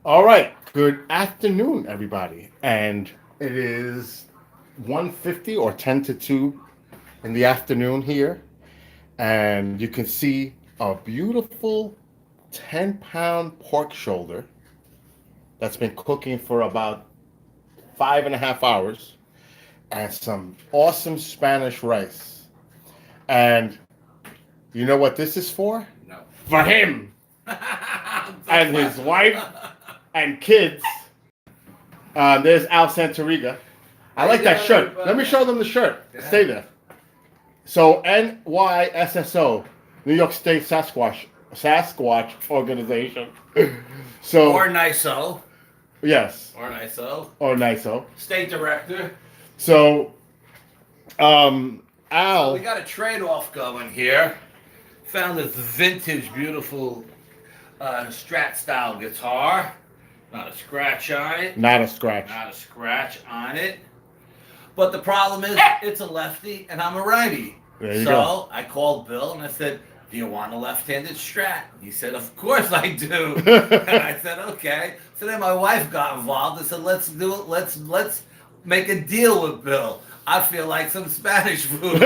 All right. Good afternoon, everybody. And it is 1:50 or 10 to 2 in the afternoon here. And you can see a beautiful 10-pound pork shoulder that's been cooking for about 5.5 hours and some awesome Spanish rice. And you know what this is for? No. For him and his wife and kids. There's Al Santoriga. I like that shirt. Let me show them the shirt. Yeah. Stay there. So NYSSO, New York State Sasquatch Organization. So Or NISO. yes, Or NISO. or NISO. State director. So We Al, got a trade-off going here. Found this vintage, beautiful Strat-style guitar. Not a scratch on it. not a scratch. Not a scratch on it. But the problem is, it's a lefty and I'm a righty. There you so go. I called Bill and I said, "Do you want a left-handed Strat?" He said, "Of course I do." And I said, "Okay." So then my wife got involved and said, "Let's do it. Let's make a deal with Bill. I feel like some Spanish food."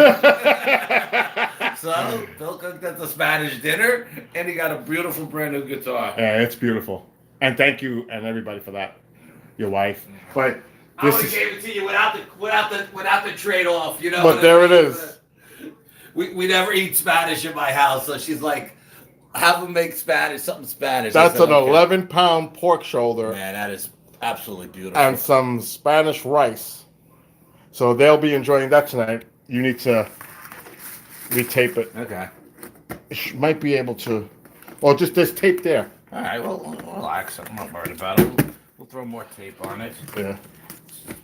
So Bill cooked us a Spanish dinner and he got a beautiful brand new guitar. Yeah, it's beautiful. And thank you and everybody for that. Your wife. But I would this have is gave it to you without the trade off, you know. but what there I it mean? is. We never eat Spanish in my house, so she's like, "Have them make Spanish, something Spanish." I That's said, an "Okay." 11-pound pork shoulder Man, that is absolutely beautiful. and some Spanish rice. So they'll be enjoying that tonight. You need to retape it. Okay. Might be able to. Well, just there's tape there. All right. Well, relax. I'm not worried about it. We'll throw more tape on it. Yeah.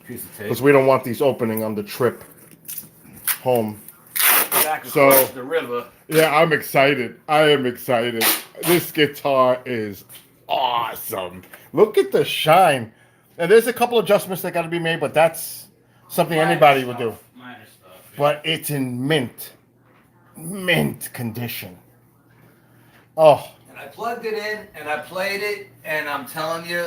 Piece of tape. Because we don't want these opening on the trip home. Back so- across the river. Yeah, I'm excited. I am excited. This guitar is awesome. Look at the shine. And there's a couple adjustments that got to be made, but that's something anybody would do. Minor stuff. Yeah. But it's in mint condition. Oh, And I plugged it in and I played it, and I'm telling you,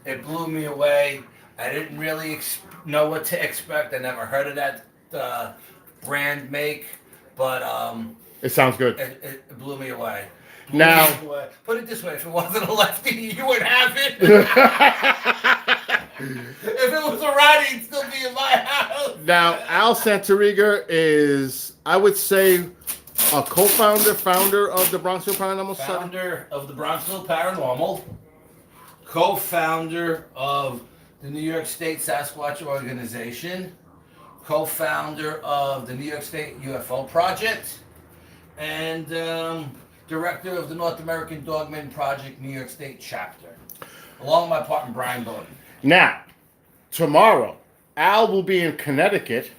it blew me away. I didn't really know what to expect. I never heard of that brand make, but it sounds good. it blew me away. Now- Blew me away. Put it this way: if it wasn't a lefty, you wouldn't have it. If it was a righty, it'd still be in my house. Now, Al Santoriga is, I would say, a founder of the Bronxville Paranormal Society. Founder of the Bronxville Paranormal, co-founder of the New York State Sasquatch Organization, co-founder of the New York State UFO Project, and director of the North American Dogman Project New York State chapter, along with my partner Brian Bowden. Now, tomorrow, Al will be in Connecticut.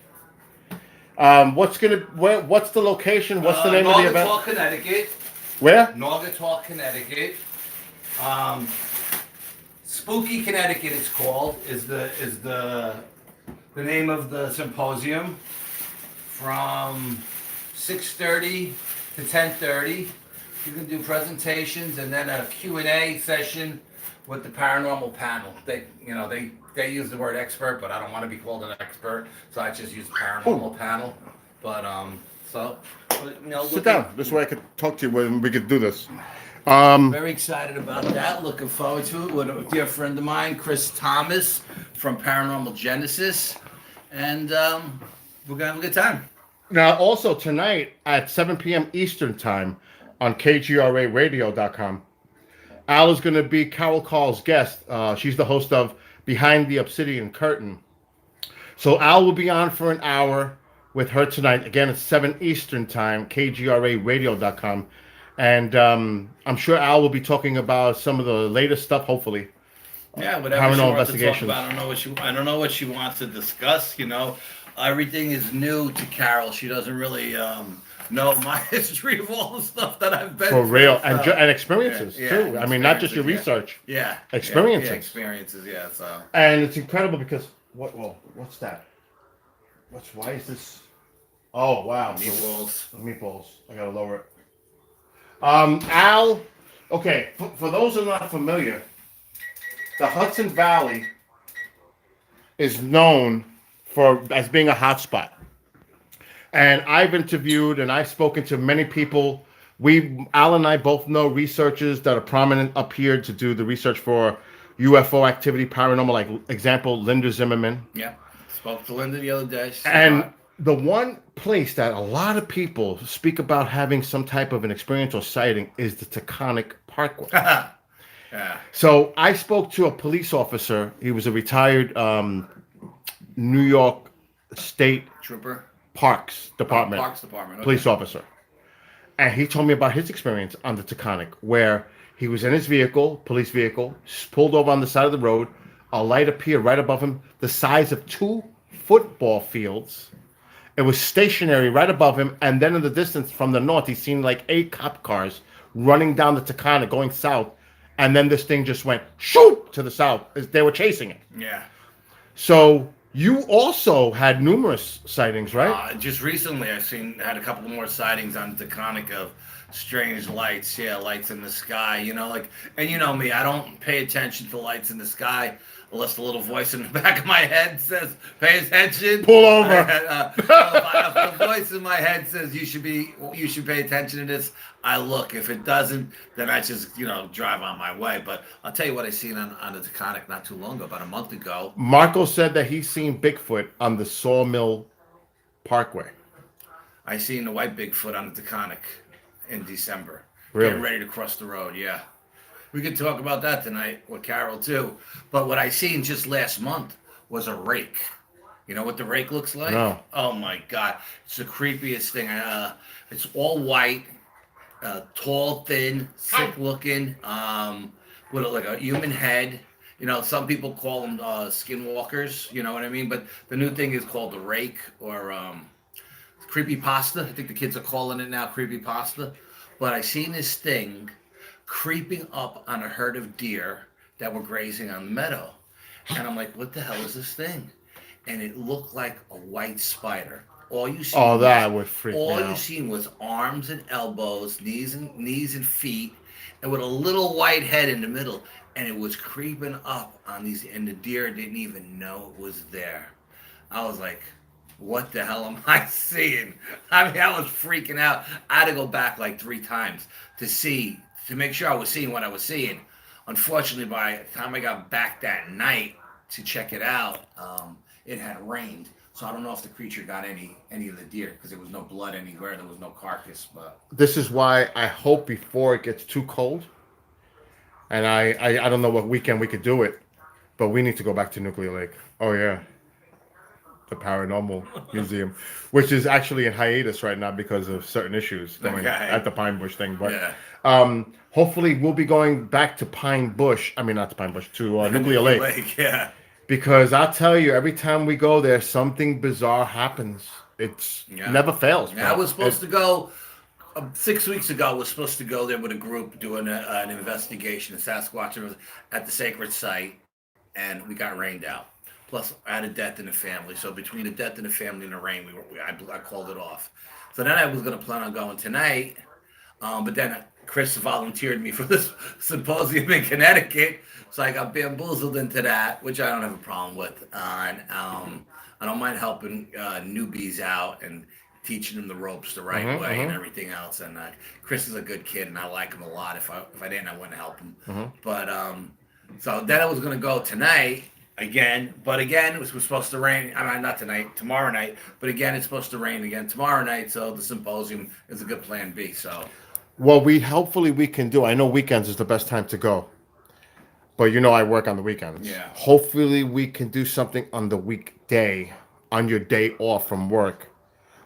What's the location? What's the name of the event? Naugatuck, Connecticut. Where? Naugatuck, Connecticut. Spooky Connecticut is called, is the name of the symposium, from 6:30 to 10:30. You can do presentations and then a Q&A session with the paranormal panel. They use the word expert, but I don't want to be called an expert, so I just use paranormal panel. But Sit down. This way I could talk to you when we could do this. Very excited about that. Looking forward to it with a dear friend of mine, Chris Thomas from Paranormal Genesis. And we're going to have a good time. Now, also tonight at 7 p.m. Eastern Time on KGRARadio.com, Al is going to be Carol Call's guest. She's the host of Behind the Obsidian Curtain. So Al will be on for an hour with her tonight. Again, it's 7 Eastern Time, KGRARadio.com. And I'm sure Al will be talking about some of the latest stuff, hopefully. Yeah, whatever Paranormal she wants to talk investigations. about. I don't know what she wants to discuss. You know, everything is new to Carol. She doesn't really know my history of all the stuff that I've been For through, real. so- And experiences, Yeah, too. I mean, not just your experiences, research. Yeah. Experiences. Yeah, experiences. Yeah. So. And it's incredible because what's that? Why is this? Oh wow, Meatballs. Meatballs. I gotta lower it. Al. Okay, for those who are not familiar, the Hudson Valley is known for as being a hotspot. And I've interviewed and I've spoken to many people. Al and I both know researchers that are prominent up here to do the research for UFO activity, paranormal, like example, Linda Zimmerman. Yeah. Spoke to Linda the other day. And the one place that a lot of people speak about having some type of an experience or sighting is the Taconic Parkway. Yeah. So I spoke to a police officer. He was a retired New York State Trooper. Parks Department, Okay. police officer. And he told me about his experience on the Taconic, where he was in his vehicle, police vehicle, pulled over on the side of the road. A light appeared right above him, the size of 2 football fields. It was stationary right above him. And then in the distance from the north, he seen like 8 cop cars running down the Taconic going south. And then this thing just went shoot to the south as they were chasing it. Yeah. So you also had numerous sightings, right? Just recently, had a couple more sightings on Taconic of strange lights. Yeah, lights in the sky. You know, like, and you know me, I don't pay attention to lights in the sky unless the little voice in the back of my head says, "Pay attention." Pull over. If the voice in my head says you should pay attention to this, I look. If it doesn't, then I just drive on my way. But I'll tell you what I seen on the Taconic not too long ago, about a month ago. Marco said that he's seen Bigfoot on the Sawmill Parkway. I seen the white Bigfoot on the Taconic in December. Really? Getting ready to cross the road, yeah. We could talk about that tonight with Carol too. But what I seen just last month was a rake. You know what the rake looks like? No. Oh my God. It's the creepiest thing. It's all white, tall, thin, sick looking, with like a human head. You know, some people call them skinwalkers, you know what I mean? But the new thing is called the rake or creepypasta. I think the kids are calling it now creepypasta. But I seen this thing creeping up on a herd of deer that were grazing on the meadow. And I'm like, what the hell is this thing? And it looked like a white spider. All you seen that would freak me out. All you seen was arms and elbows, knees and feet, and with a little white head in the middle. And it was creeping up on these, and the deer didn't even know it was there. I was like, what the hell am I seeing? I mean, I was freaking out. I had to go back like 3 times to make sure I was seeing what I was seeing. Unfortunately, by the time I got back that night to check it out, it had rained. So I don't know if the creature got any of the deer because there was no blood anywhere. There was no carcass. But this is why I hope before it gets too cold, and I don't know what weekend we could do it, but we need to go back to Nuclear Lake. Oh, yeah. The Paranormal Museum, which is actually in hiatus right now because of certain issues going at the Pine Bush thing. But hopefully we'll be going back to Pine Bush. I mean, not to Pine Bush, to Nuclear Lake. Yeah. Because I'll tell you, every time we go there, something bizarre happens. It's never fails. Yeah, I was supposed to go 6 weeks ago. I was supposed to go there with a group doing an investigation in Sasquatch at the sacred site, and we got rained out. Plus, I had a death in the family. So between the death in the family and the rain, I called it off. So then I was going to plan on going tonight, but then Chris volunteered me for this symposium in Connecticut, so I got bamboozled into that, which I don't have a problem with. And I don't mind helping newbies out and teaching them the ropes the right way and everything else. And Chris is a good kid, and I like him a lot. If I didn't, I wouldn't help him. But so then I was going to go tonight. But again, it was supposed to rain. I mean, not tonight, tomorrow night. But again, it's supposed to rain again tomorrow night. So the symposium is a good plan B. So, well, hopefully we can do. I know weekends is the best time to go, but I work on the weekends. Yeah. Hopefully we can do something on the weekday, on your day off from work,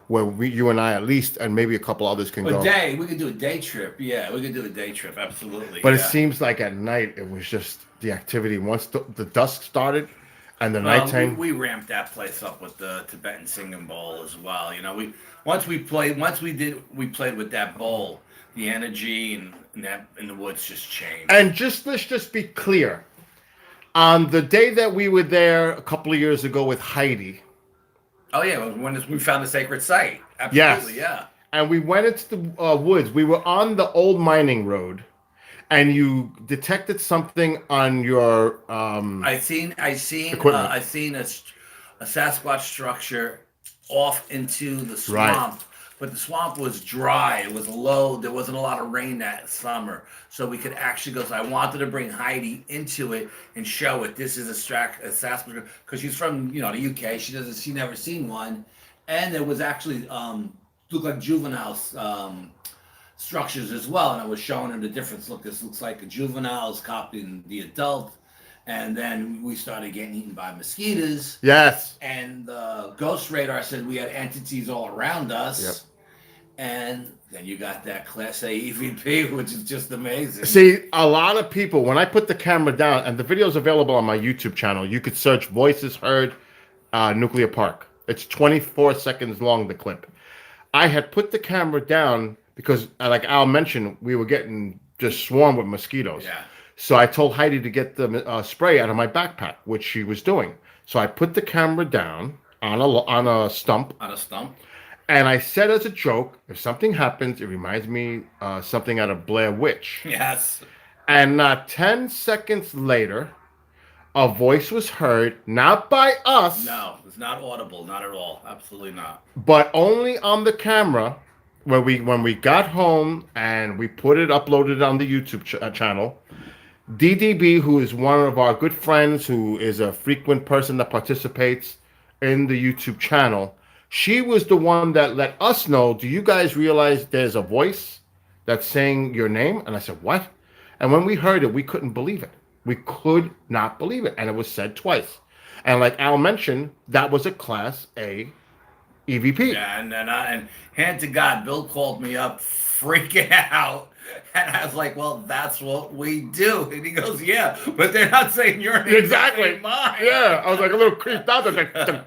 where you and I at least, and maybe a couple others can go. We could do a day trip. Yeah, we could do a day trip. Absolutely. But it seems like at night it was just the activity once the dusk started, and the nighttime. We ramped that place up with the Tibetan singing bowl as well. We played with that bowl. The energy in the woods just changed. And let's just be clear. On the day that we were there a couple of years ago with Heidi. Oh yeah, when we found the sacred site. Absolutely, yes. Yeah. And we went into the woods. We were on the old mining road, and you detected something on your I seen equipment. a Sasquatch structure off into the Right. swamp, but the swamp was dry. It was low. There wasn't a lot of rain that summer, so we could actually go. So I wanted to bring Heidi into it and show it. This is a Sasquatch because she's from the UK. She never seen one, and there was actually looked like juvenile structures as well, and I was showing her the difference. Look, this looks like a juvenile is copying the adult. And then we started getting eaten by mosquitoes. Yes. And the ghost radar said we had entities all around us. Yep. And then you got that Class A EVP, which is just amazing. See, a lot of people, when I put the camera down, and the video is available on my YouTube channel, you could search Voices Heard Nuclear Park. It's 24 seconds long, the clip. I had put the camera down because, like Al mentioned, we were getting just swarmed with mosquitoes. Yeah. So I told Heidi to get the spray out of my backpack, which she was doing. So I put the camera down on a stump. On a stump. And I said as a joke, if something happens, it reminds me something out of Blair Witch. Yes. And not 10 seconds later, a voice was heard, not by us. No, it's not audible, not at all. Absolutely not. But only on the camera when we got home and we uploaded it on the YouTube channel. DDB, who is one of our good friends, who is a frequent person that participates in the YouTube channel, she was the one that let us know, do you guys realize there's a voice that's saying your name? And I said, what? And when we heard it, we couldn't believe it. We could not believe it. And it was said twice. And like Al mentioned, that was a Class A EVP. Yeah, and hand to God, Bill called me up freaking out. And I was like, well, that's what we do. And he goes, yeah, but they're not saying your name. Exactly. They're saying mine. Yeah, I was like a little creeped out.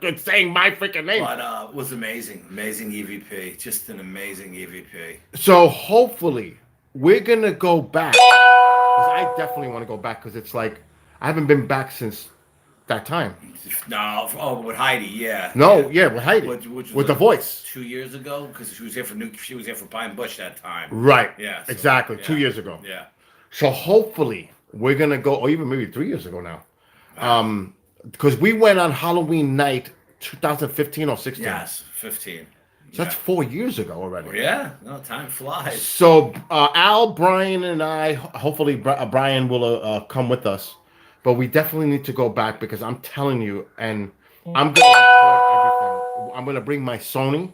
They're saying my freaking name. But it was amazing. Amazing EVP. Just an amazing EVP. So hopefully we're going to go back. 'Cause I definitely want to go back because it's like I haven't been back since that time. No, with Heidi, yeah. No, yeah, with Heidi. Which with was the voice. 2 years ago, because she was here for Pine Bush that time. Right. Yeah. So, exactly. yeah. 2 years ago. Yeah. So hopefully we're going to go, or even maybe 3 years ago now. Because we went on Halloween night 2015 or 16. Yes, 15. So that's 4 years ago already. Yeah, no, time flies. So Al, Brian, and I, hopefully Brian will come with us, but we definitely need to go back because I'm telling you, and I'm going to record everything. I'm going to bring my Sony,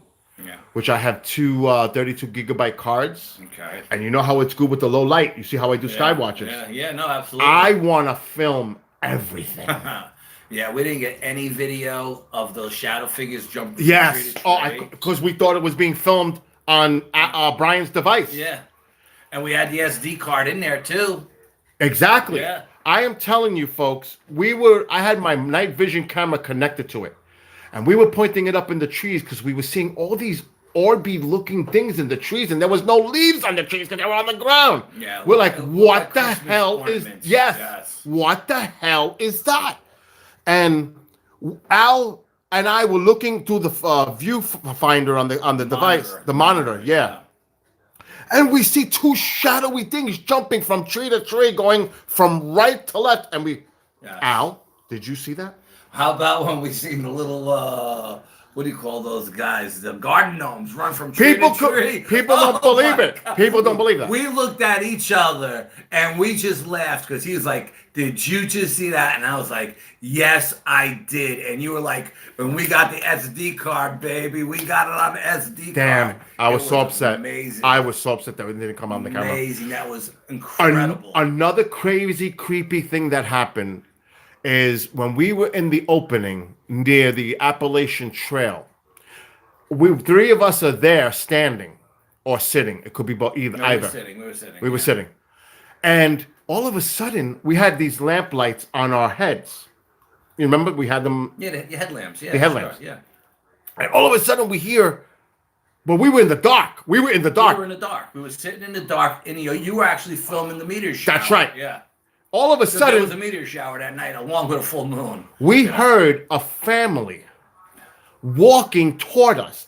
which I have two 32 gigabyte cards. Okay. And you know how it's good with the low light. You see how I do Skywatches. Yeah, no, absolutely. I want to film everything. Yeah, we didn't get any video of those shadow figures jumping. Yes. Because we thought it was being filmed on Brian's device. Yeah. And we had the SD card in there too. Exactly. Yeah. I am telling you, folks, I had my night vision camera connected to it. And we were pointing it up in the trees because we were seeing all these orby looking things in the trees, and there was no leaves on the trees because they were on the ground. Yeah. We're like, what the Christmas hell is ornaments. yes. What the hell is that? And Al and I were looking through the viewfinder on the device, the monitor, yeah. And we see two shadowy things jumping from tree to tree, going from right to left. And Al, did you see that? How about when we seen the little, what do you call those guys? The garden gnomes run from tree to tree. People don't believe it. God. People don't believe that. We looked at each other and we just laughed because he was like, did you just see that? And I was like, yes, I did. And you were like, when we got the SD card, baby, we got it on the SD card. Damn, I was so upset. Amazing. I was so upset that it didn't come on the camera. Amazing. That was incredible. Another crazy, creepy thing that happened is when we were in the opening near the Appalachian Trail. Three of us are there standing or sitting. It could be both, either. We were sitting. And all of a sudden, we had these lamp lights on our heads. You remember? We had them. Yeah, the headlamps. Yeah, the headlamps. Sure, yeah. And all of a sudden, we hear. But we were in the dark. We were in the dark. We were sitting in the dark, and you were actually filming the meteor shower. That's right. Yeah. All of a sudden, there was a meteor shower that night, along with a full moon. We heard a family walking toward us.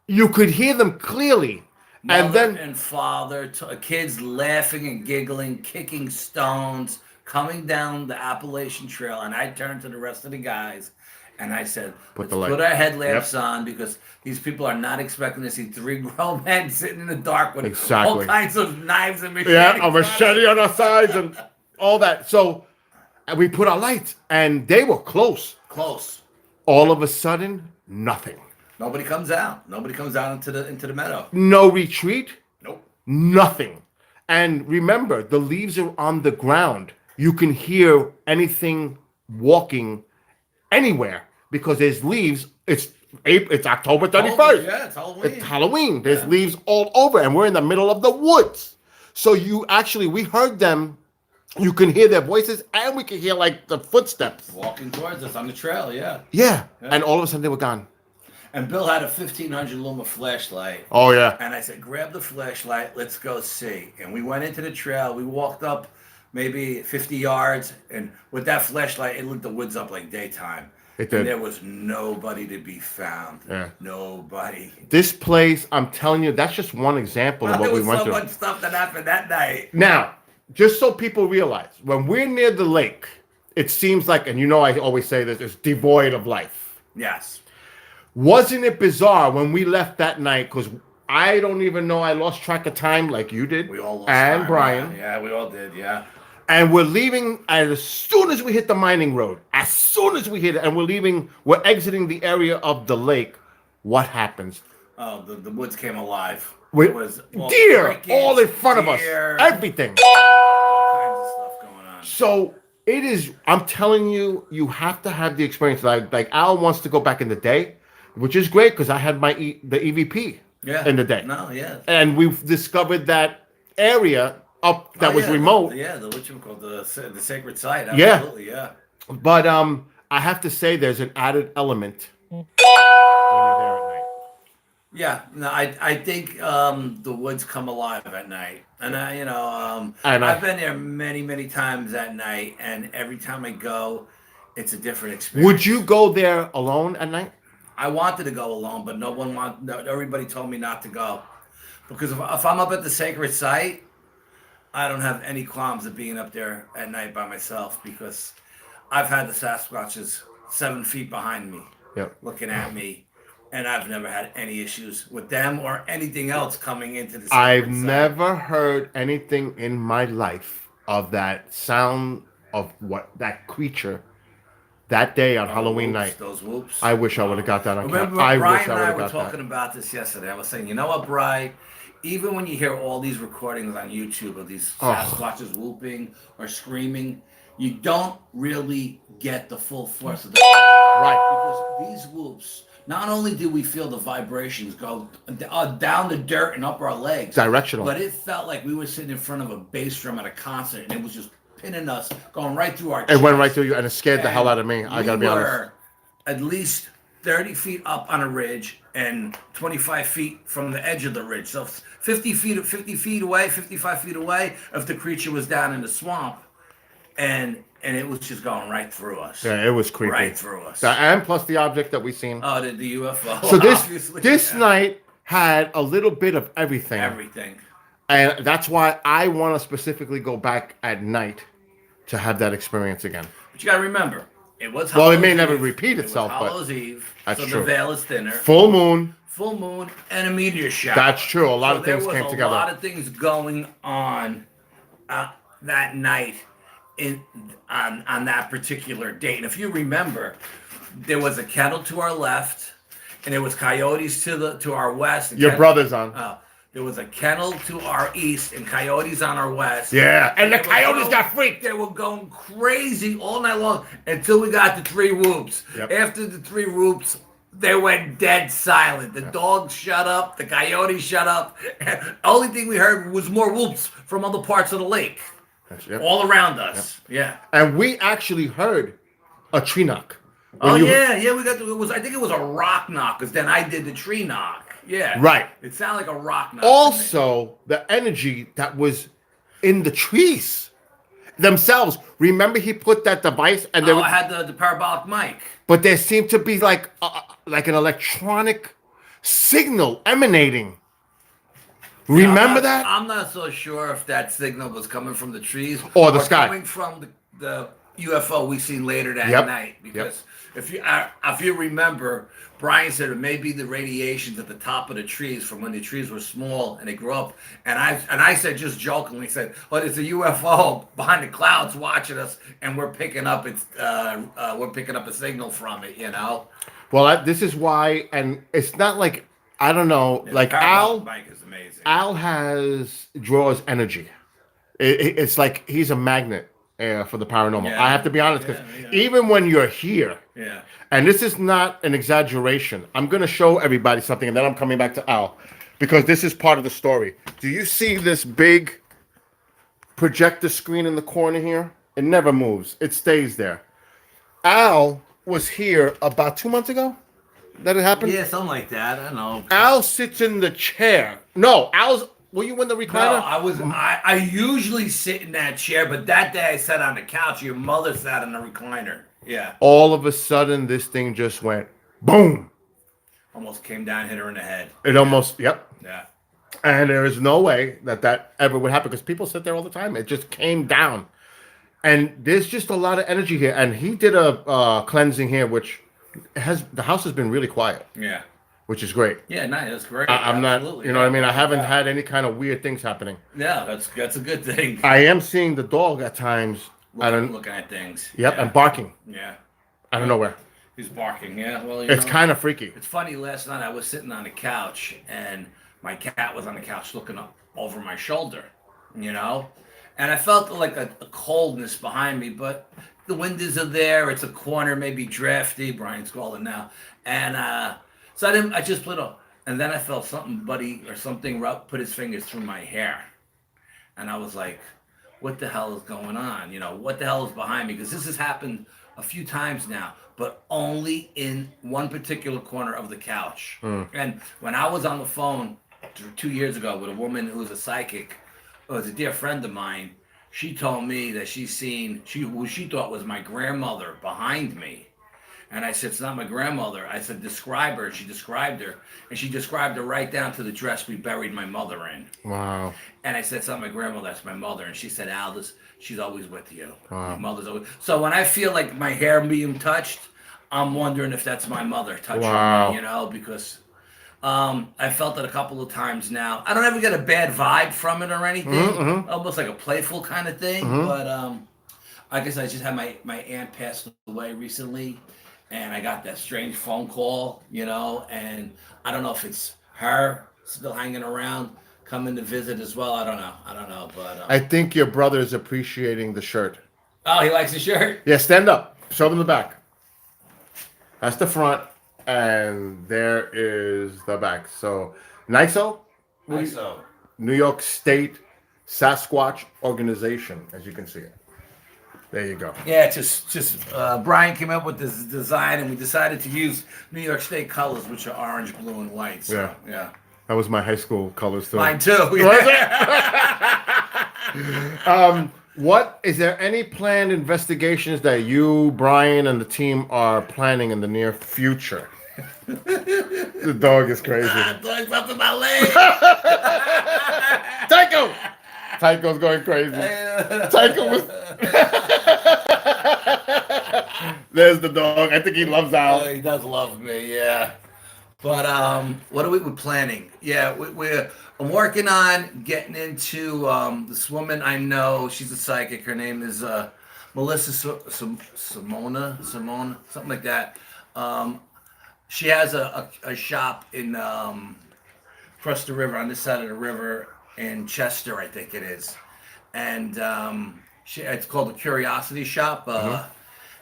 You could hear them clearly, Mother And then and father, kids laughing and giggling, kicking stones, coming down the Appalachian Trail. And I turned to the rest of the guys and I said, Put let's the light. put our headlamps on because these people are not expecting to see three grown men sitting in the dark with all Exactly. kinds of knives and machetes. yeah, a machete on our sides and all that. So and we put our lights, and they were close. Close. All of a sudden, nothing. Nobody comes out. Nobody comes out into the meadow. No retreat. Nope. Nothing. And remember, the leaves are on the ground. You can hear anything walking anywhere because there's leaves. It's October 31st. Yeah, it's Halloween. It's Halloween. There's leaves all over, and we're in the middle of the woods. So we heard them. You can hear their voices, and we can hear like the footsteps. Walking towards us on the trail, yeah. Yeah. And all of a sudden they were gone. And Bill had a 1500 luma flashlight. Oh yeah. And I said, grab the flashlight, let's go see. And we went into the trail. We walked up maybe 50 yards. And with that flashlight, it lit the woods up like daytime. It did. And there was nobody to be found. Yeah. Nobody. This place, I'm telling you, that's just one example of what There we was went so through. much stuff that happened that night. Now, just so people realize, when we're near the lake, it seems like, and you know I always say this, it's devoid of life. Yes. Wasn't it bizarre when we left that night? Because I don't even know, I lost track of time like you did. We all lost and time, Brian. Yeah, we all did, yeah. And we're leaving as soon as we hit the mining road. As soon as we hit it, and we're exiting the area of the lake. What happens? Oh, the woods came alive. It was deer crickets, all in front of us. deer, Everything. all kinds of stuff going on. So it is. I'm telling you, you have to have the experience. Like Al wants to go back in the day, which is great because I had the EVP in the day. No, yeah. And we've discovered that area up that was remote. The what you call the sacred site. Yeah. Absolutely, yeah. But I have to say, there's an added element when you're there at night. Yeah, no, I think the woods come alive at night, and I've been there many times at night, and every time I go, it's a different experience. Would you go there alone at night? I wanted to go alone, but everybody told me not to go, because if I'm up at the sacred site, I don't have any qualms of being up there at night by myself, because I've had the Sasquatches 7 feet behind me, looking at me. And I've never had any issues with them or anything else coming into the I've site. never heard anything in my life of that sound of what that creature that day on Halloween night. Those whoops. I wish I would have got that on Remember, camera. I Brian wish I and would I have were got talking that. about this yesterday. I was saying, you know what, Brian? Even when you hear all these recordings on YouTube of these Sasquatches whooping or screaming, you don't really get the full force of the Right. because these whoops. Not only do we feel the vibrations go down the dirt and up our legs, Directional. but it felt like we were sitting in front of a bass drum at a concert, and it was just pinning us, going right through our chest. It went right through you, and it scared the hell out of me. I gotta be honest. We were at least 30 feet up on a ridge and 25 feet from the edge of the ridge. So 50 feet away, 55 feet away, if the creature was down in the swamp, and it was just going right through us. Yeah, it was creepy. Right through us. And plus the object that we seen. Oh, the UFO. So obviously. this Yeah. night had a little bit of everything. Everything. And that's why I want to specifically go back at night to have that experience again. But you got to remember, it was Well, it Hallows may never Eve. repeat itself, It was but Hallows Eve, that's so true. the veil is thinner. Full moon. Full moon and a meteor shower. That's true. A lot of there things was came a together. lot of things going on that night on that particular date. And if you remember, there was a kettle to our left, and there was coyotes to our west. Your brother's on. There was a kennel to our east and coyotes on our west. Yeah, and the They were coyotes going- got freaked. They were going crazy all night long until we got the 3 whoops. Yep. After the 3 whoops, they went dead silent. The dogs shut up. The coyotes shut up. The only thing we heard was more whoops from other parts of the lake, Yep. all around us. Yeah. And we actually heard a tree knock. When Oh you- yeah. We got I think it was a rock knock, because then I did the tree knock. Yeah. Right. It sounded like a rock knock. to me. Also, the energy that was in the trees themselves. Remember, he put that device, and there, I had the parabolic mic. but there seemed to be like an electronic signal emanating Remember that? I'm not so sure if that signal was coming from the trees Or the sky. coming from the UFO we seen later that Yep. night. Because if you remember, Brian said it may be the radiations at the top of the trees from when the trees were small and they grew up. And I said just jokingly said, "Well, it's a UFO behind the clouds watching us, and we're picking up a signal from it." You know. Well, this is why, and it's not like I don't know, like Paramount Mike is amazing. Al draws energy. It's like he's a magnet for the paranormal. Yeah. I have to be honest, because Yeah. even when you're here, Yeah. and this is not an exaggeration, I'm going to show everybody something, and then I'm coming back to Al, because this is part of the story. Do you see this big projector screen in the corner here? It never moves. It stays there. Al was here about 2 months ago that it happened. Yeah, something like that. I don't know. Al sits in the chair. No, were you in the recliner? No, I usually sit in that chair, but that day I sat on the couch. Your mother sat in the recliner. Yeah. All of a sudden, this thing just went boom. Almost came down, hit her in the head. It almost, yep. Yeah. And there is no way that ever would happen, because people sit there all the time. It just came down. And there's just a lot of energy here. And he did a cleansing here, which the house has been really quiet, Yeah. which is great. Yeah, nice. That's great. I'm not, Absolutely. you know what I mean? I haven't had any kind of weird things happening. Yeah, that's a good thing. I am seeing the dog at times. Looking at things. Yep, Yeah. and barking. Yeah. I don't know where. He's barking. Yeah. Well, It's kind of freaky. It's funny. Last night I was sitting on the couch and my cat was on the couch looking up over my shoulder. You know, and I felt like a coldness behind me, but the windows are there. It's a corner, maybe drafty. Brian's calling now, and so I just put up, and then I felt something put his fingers through my hair, and I was like, "What the hell is going on? You know, what the hell is behind me?" Because this has happened a few times now, but only in one particular corner of the couch. And when I was on the phone 2 years ago with a woman who was a psychic, who was a dear friend of mine, she told me that she's seen who she thought was my grandmother behind me. And I said, "It's not my grandmother." I said, "Describe her." She described her, and she described her right down to the dress we buried my mother in. Wow. And I said, "It's not my grandmother, that's my mother." And she said, "Aldous, she's always with you. Wow. Your mother's always." So when I feel like my hair being touched, I'm wondering if that's my mother touching Wow. me, you know, because I felt it a couple of times now. I don't ever get a bad vibe from it or anything, almost like a playful kind of thing. But I guess I just had my aunt passed away recently, and I got that strange phone call, you know, and I don't know if it's her still hanging around, coming to visit as well. I don't know, but I think your brother is appreciating the shirt. oh, he likes the shirt. Yeah, stand up. Show them the back. That's the front, and there is the back. So, NYSO, So New York State Sasquatch Organization, as you can see it. There you go. Yeah, just Brian came up with this design, and we decided to use New York State colors, which are orange, blue, and white. So, yeah. That was my high school colors too. Mine too. What is there any planned investigations that you, Brian, and the team are planning in the near future? The dog is crazy. Dog's up in my leg. Tycho! Tycho's going crazy. Tycho was. There's the dog. I think he loves Al. He does love me, yeah. But what are we planning? Yeah, I'm working on getting into this woman I know. She's a psychic. Her name is Melissa Simona, something like that. She has a shop in across the river, on this side of the river in Chester, I think it is, and it's called the Curiosity Shop.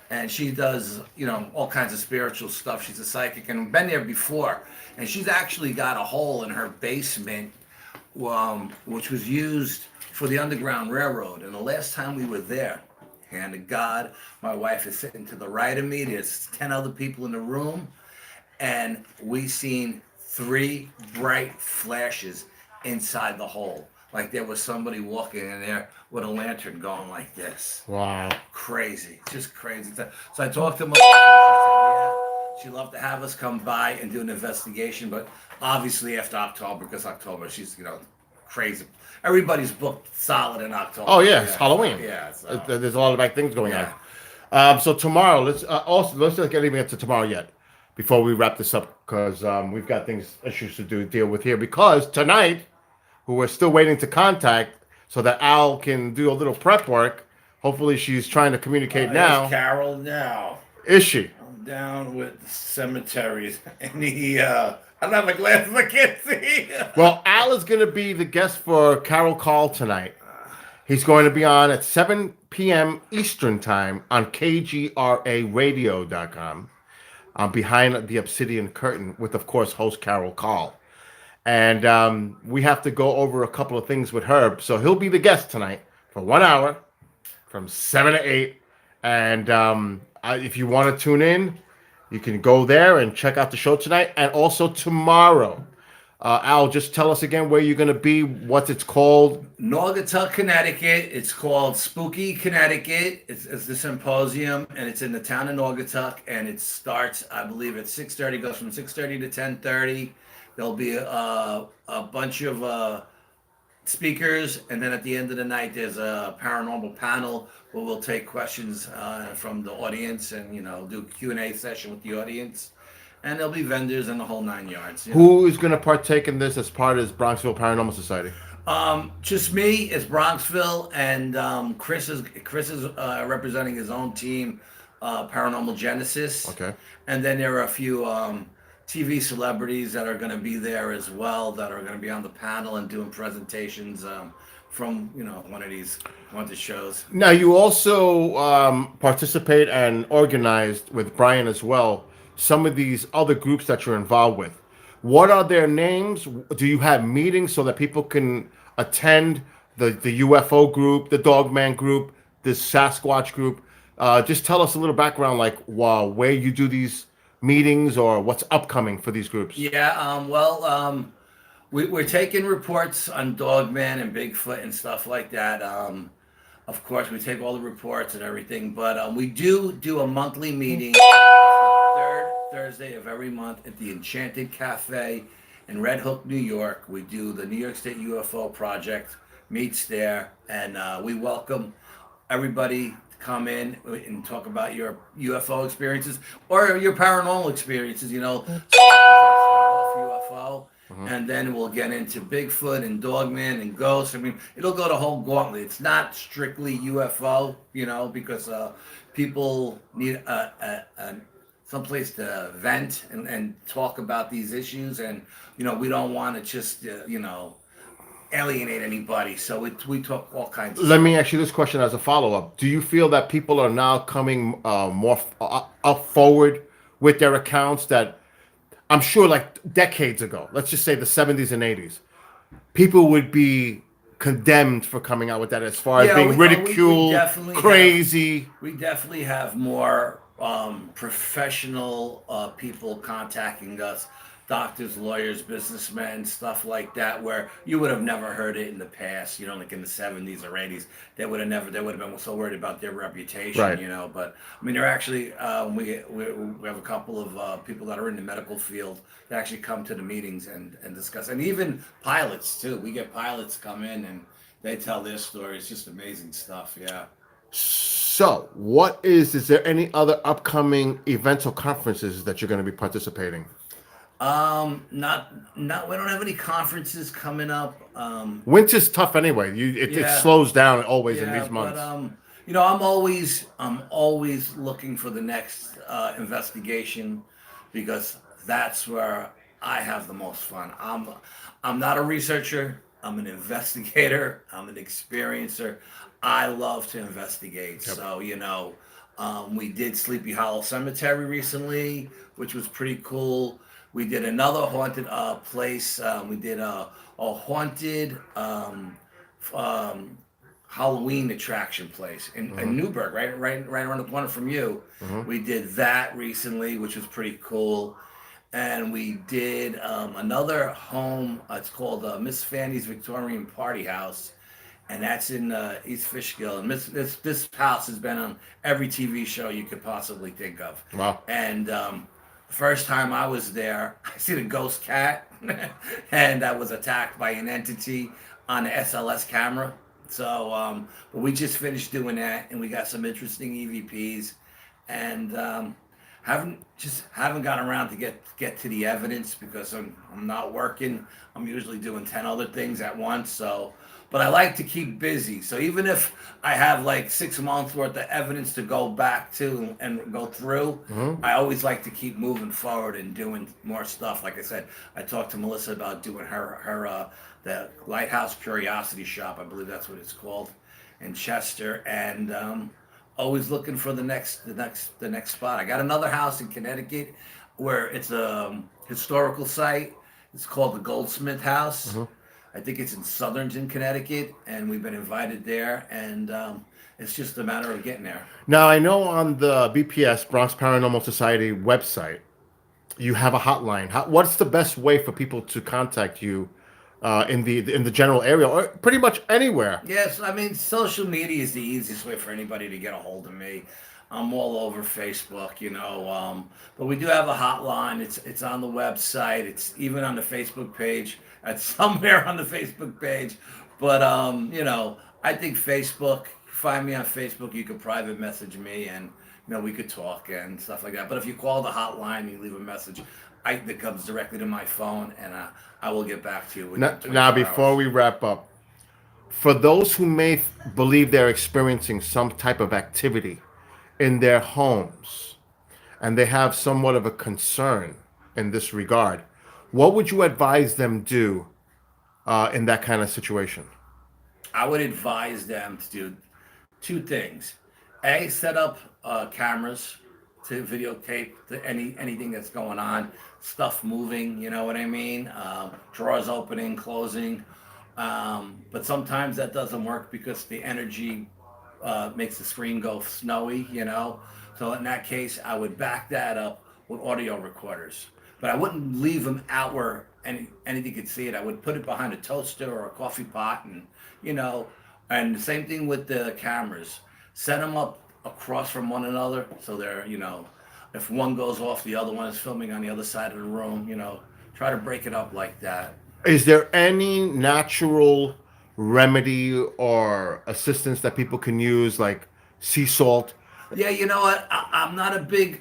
And she does, you know, all kinds of spiritual stuff. She's a psychic, and we've been there before. And she's actually got a hole in her basement, which was used for the Underground Railroad. And the last time we were there, hand to God, my wife is sitting to the right of me. There's 10 other people in the room, and we seen 3 bright flashes inside the hole. Like there was somebody walking in there with a lantern going like this. Wow. Crazy. Just crazy. So I talked to Melissa. She said, yeah, she'd love to have us come by and do an investigation, but obviously after October, because October, she's, you know, crazy. Everybody's booked solid in October. Oh yeah, it's Halloween. Yeah. So. There's a lot of bad things going Yeah. on. So tomorrow, let's not get even to tomorrow yet, before we wrap this up, because we've got issues to deal with here. Because tonight, who we're still waiting to contact, so that Al can do a little prep work. Hopefully, she's trying to communicate now. Here's Carol now. Is she? I'm down with the cemeteries, and I don't have my glasses. I can't see. Well, Al is going to be the guest for Carol Call tonight. He's going to be on at 7 p.m. Eastern Time on KGRARadio.com, behind the Obsidian Curtain, with, of course, host Carol Call. And we have to go over a couple of things with Herb. So he'll be the guest tonight for 1 hour from 7 to 8. And if you want to tune in, you can go there and check out the show tonight and also tomorrow. Al, just tell us again where you're going to be, what it's called. Naugatuck, Connecticut. It's called Spooky Connecticut. It's the symposium, and it's in the town of Naugatuck, and it starts, I believe, at 6:30. Goes from 6:30 to 10:30. There'll be a bunch of speakers, and then at the end of the night, there's a paranormal panel where we'll take questions from the audience and do a Q&A session with the audience. And there'll be vendors and the whole 9 yards. Who is going to partake in this as part of Bronxville Paranormal Society? Just me as Bronxville, and Chris is representing his own team, Paranormal Genesis. Okay. And then there are a few TV celebrities that are going to be there as well, that are going to be on the panel and doing presentations from one of these haunted shows. Now, you also participate and organized with Brian as well some of these other groups that you're involved with. What are their names? Do you have meetings so that people can attend the UFO group, the Dogman group, the Sasquatch group? Just tell us a little background, like where you do these meetings or what's upcoming for these groups. Yeah, we're taking reports on Dogman and Bigfoot and stuff like that. Of course, we take all the reports and everything, but we do a monthly meeting third Thursday of every month at the Enchanted Cafe in Red Hook, New York. We do the New York State UFO Project meets there, and we welcome everybody to come in and talk about your UFO experiences or your paranormal experiences. UFO. And then we'll get into Bigfoot and Dogman and ghosts. I mean, it'll go the whole gauntlet. It's not strictly UFO, because people need some place to vent and talk about these issues. And, we don't want to just, alienate anybody. So we talk all kinds of Let stuff. me ask you this question as a follow-up. Do you feel that people are now coming more up forward with their accounts that I'm sure like decades ago, let's just say the 70s and 80s, people would be condemned for coming out with that as far as being ridiculed, crazy? We definitely have more professional people contacting us, doctors, lawyers, businessmen, stuff like that, where you would have never heard it in the past, like in the 70s or 80s. They would have been so worried about their reputation, right. But I mean, they're actually, we have a couple of people that are in the medical field that actually come to the meetings and discuss, and even pilots too. We get pilots come in and they tell their story. It's just amazing stuff, yeah. So, is there any other upcoming events or conferences that you're going to be participating? Not. We don't have any conferences coming up. Winter's tough anyway. It slows down always in these months. But I'm always looking for the next investigation, because that's where I have the most fun. I'm not a researcher. I'm an investigator. I'm an experiencer. I love to investigate. Yep. So we did Sleepy Hollow Cemetery recently, which was pretty cool. We did another haunted place. We did a haunted Halloween attraction place in Newburgh, right around the corner from you. We did that recently, which was pretty cool. And we did another home. It's called Miss Fanny's Victorian Party House, and that's in East Fishkill. And this house has been on every TV show you could possibly think of. Wow! And first time I was there, I seen a ghost cat, and I was attacked by an entity. on the SLS camera. So, but we just finished doing that, and we got some interesting EVPs, and haven't gotten around to get to the evidence because I'm not working. I'm usually doing 10 other things at once. So, but I like to keep busy. So even if I have like 6 months worth of evidence to go back to and go through, I always like to keep moving forward and doing more stuff. Like I said, I talked to Melissa about doing her the Lighthouse Curiosity Shop, I believe that's what it's called, in Chester, and always looking for the next spot. I got another house in Connecticut where it's a historical site. It's called the Goldsmith House. I think it's in Southernton, Connecticut, and we've been invited there, and it's just a matter of getting there. Now, I know on the BPS, Bronx Paranormal Society website, you have a hotline. What's the best way for people to contact you in the general area or pretty much anywhere? Yes, I mean, social media is the easiest way for anybody to get a hold of me. I'm all over Facebook, but we do have a hotline. It's on the website. It's even on the Facebook page. It's somewhere on the Facebook page. But I think Facebook. Find me on Facebook. You can private message me, and we could talk and stuff like that. But if you call the hotline, you leave a message, that comes directly to my phone, and I will get back to you. Now, before we wrap up, for those who may believe they're experiencing some type of activity in their homes, and they have somewhat of a concern in this regard, what would you advise them do in that kind of situation? I would advise them to do two things. A, set up cameras to videotape anything that's going on, stuff moving, you know what I mean? Drawers opening, closing. But sometimes that doesn't work because the energy makes the screen go snowy, So in that case, I would back that up with audio recorders. But I wouldn't leave them out where anything could see it. I would put it behind a toaster or a coffee pot, and and the same thing with the cameras. Set them up across from one another so they're, if one goes off, the other one is filming on the other side of the room. Try to break it up like that. Is there any natural remedy or assistance that people can use, like sea salt? Yeah, you know what? I'm not a big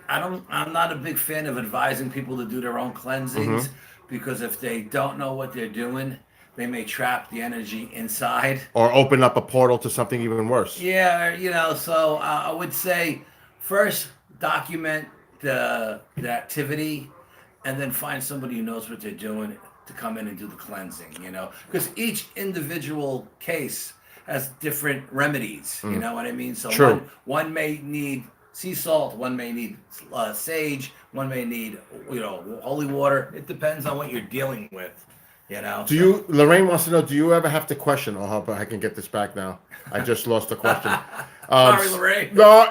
fan of advising people to do their own cleansings because if they don't know what they're doing, they may trap the energy inside or open up a portal to something even worse. Yeah, so I would say first document the activity, and then find somebody who knows what they're doing to come in and do the cleansing. Because each individual case has different remedies. You know what I mean? So one may need sea salt, one may need sage, one may need holy water. It depends on what you're dealing with. Lorraine wants to know, do you ever have to question? Oh, hope I can get this back now. I just lost the question. Sorry, Lorraine. No,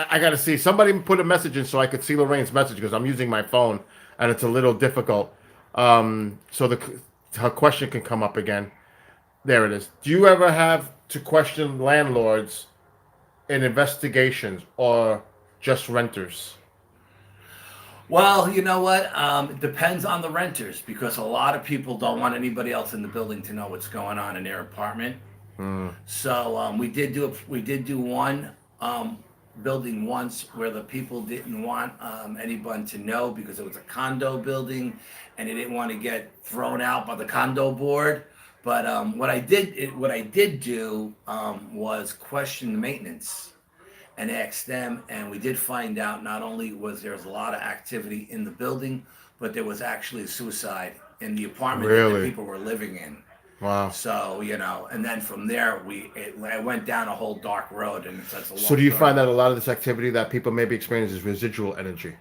I got to see. Somebody put a message in so I could see Lorraine's message because I'm using my phone and it's a little difficult. So her question can come up again. There it is. Do you ever have to question landlords in investigations or just renters? Well, you know what? It depends on the renters because a lot of people don't want anybody else in the building to know what's going on in their apartment. So we did do one building once where the people didn't want anyone to know because it was a condo building and they didn't want to get thrown out by the condo board. But what I did do was question the maintenance and asked them, and we did find out not only was there a lot of activity in the building, but there was actually a suicide in the apartment that the people were living in. Wow. So, and then from there, it went down a whole dark road. And that's a long So do you find that a lot of this activity that people may be experiencing is residual energy?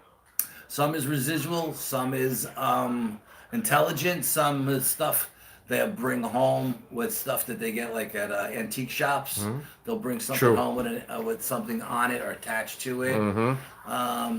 Some is residual, some is intelligent, some is stuff they'll bring home with stuff that they get like at antique shops. They'll bring something home with something on it or attached to it.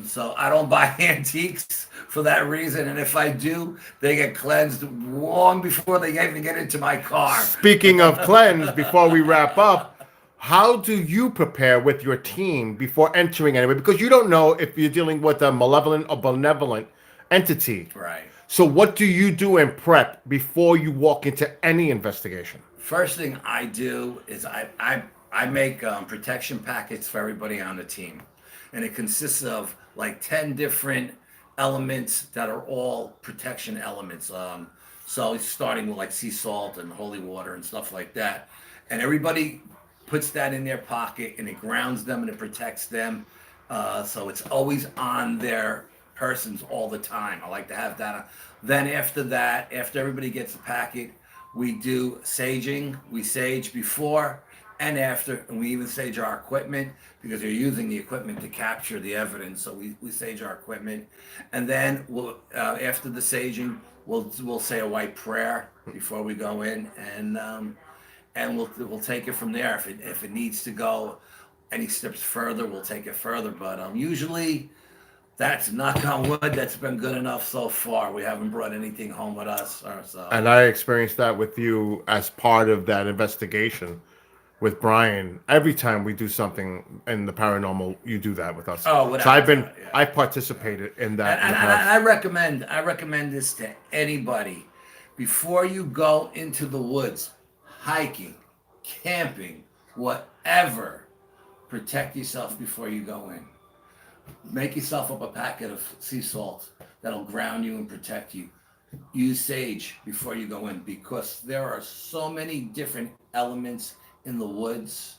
So I don't buy antiques for that reason. And if I do, they get cleansed long before they even get into my car. Speaking of cleanse, before we wrap up, how do you prepare with your team before entering anywhere? Because you don't know if you're dealing with a malevolent or benevolent entity. Right. So what do you do in prep before you walk into any investigation? First thing I do is I make protection packets for everybody on the team, and it consists of like 10 different elements that are all protection elements. So starting with like sea salt and holy water and stuff like that, and everybody puts that in their pocket, and it grounds them and it protects them. So it's always on their persons all the time. I like to have that. Then after that, after everybody gets the packet, we do saging. We sage before and after, and we even sage our equipment because they're using the equipment to capture the evidence. So we sage our equipment, and then we'll after the saging, we'll say a white prayer before we go in, and we'll take it from there. If it needs to go any steps further, we'll take it further. But usually, that's knock on wood. That's been good enough so far. We haven't brought anything home with us ourselves. And I experienced that with you as part of that investigation with Brian. Every time we do something in the paranormal, you do that with us. Oh, without so I've been, doubt, yeah. I participated in that. And I recommend this to anybody. Before you go into the woods, hiking, camping, whatever, protect yourself before you go in. Make yourself up a packet of sea salt that'll ground you and protect you. Use sage before you go in because there are so many different elements in the woods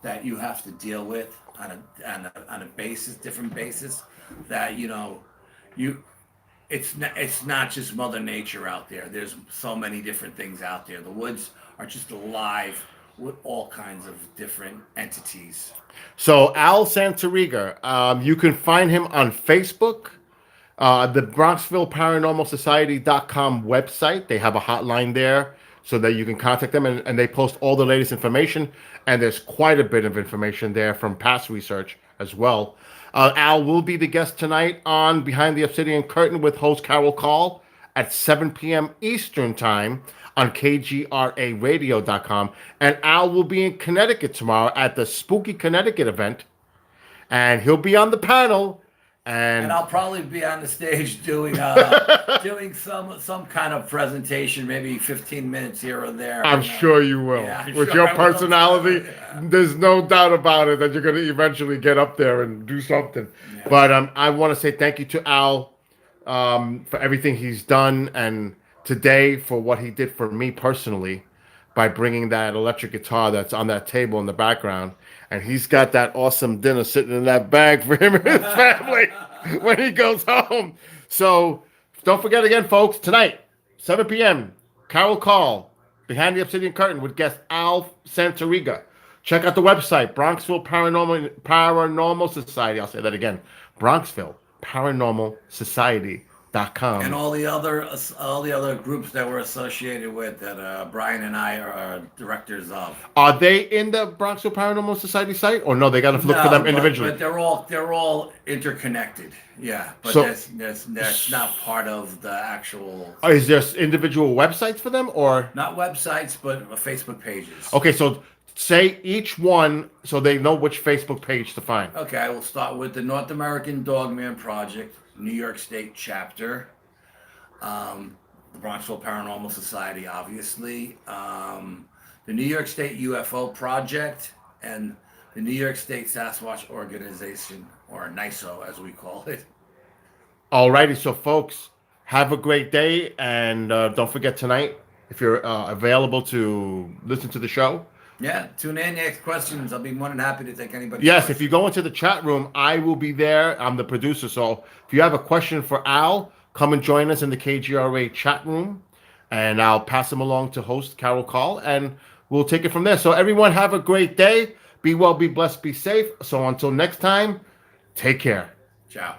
that you have to deal with on a basis, different basis. That it's not just Mother Nature out there. There's so many different things out there. The woods are just alive with all kinds of different entities. So Al Santoriga, you can find him on Facebook, the Bronxville Paranormal Society.com website. They have a hotline there so that you can contact them, and they post all the latest information. And there's quite a bit of information there from past research as well. Al will be the guest tonight on Behind the Obsidian Curtain with host Carol Call at 7 p.m. Eastern Time on KGRARadio.com. And Al will be in Connecticut tomorrow at the Spooky Connecticut event. And he'll be on the panel. And I'll probably be on the stage doing doing some kind of presentation, maybe 15 minutes here or there. I'm sure you will. Yeah, With sure your I will. personality, there's no doubt about it that you're going to eventually get up there and do something. Yeah. But I want to say thank you to Al for everything he's done, and today for what he did for me personally by bringing that electric guitar that's on that table in the background. And he's got that awesome dinner sitting in that bag for him and his family when he goes home. So don't forget again, folks, tonight, 7 p.m., Carol Call, Behind the Obsidian Curtain with guest Al Santoriga. Check out the website, Bronxville Paranormal Society. I'll say that again, Bronxville Paranormal Society.com. And all the other groups that we're associated with that Brian and I are directors of. Are they in the Bronxville Paranormal Society site, or no? They got to look for them individually. But they're all interconnected. Yeah, but So- that's not part of the actual. Is there individual websites for them, or Not websites, but Facebook pages. okay? So say each one so they know which Facebook page to find. Okay, we'll start with the North American Dogman Project, New York State chapter, the Bronxville Paranormal Society, obviously, the New York State UFO Project, and the New York State Sasquatch Organization, or NISO as we call it. Alrighty, so folks, have a great day, and don't forget tonight if you're available to listen to the show. Yeah, tune in, ask questions. I'll be more than happy to take anybody. Yes, if you go into the chat room, I will be there. I'm the producer, so if you have a question for Al, come and join us in the KGRA chat room, and I'll pass them along to host Carol Call, and we'll take it from there. So everyone have a great day. Be well, be blessed, be safe. So until next time, take care. Ciao.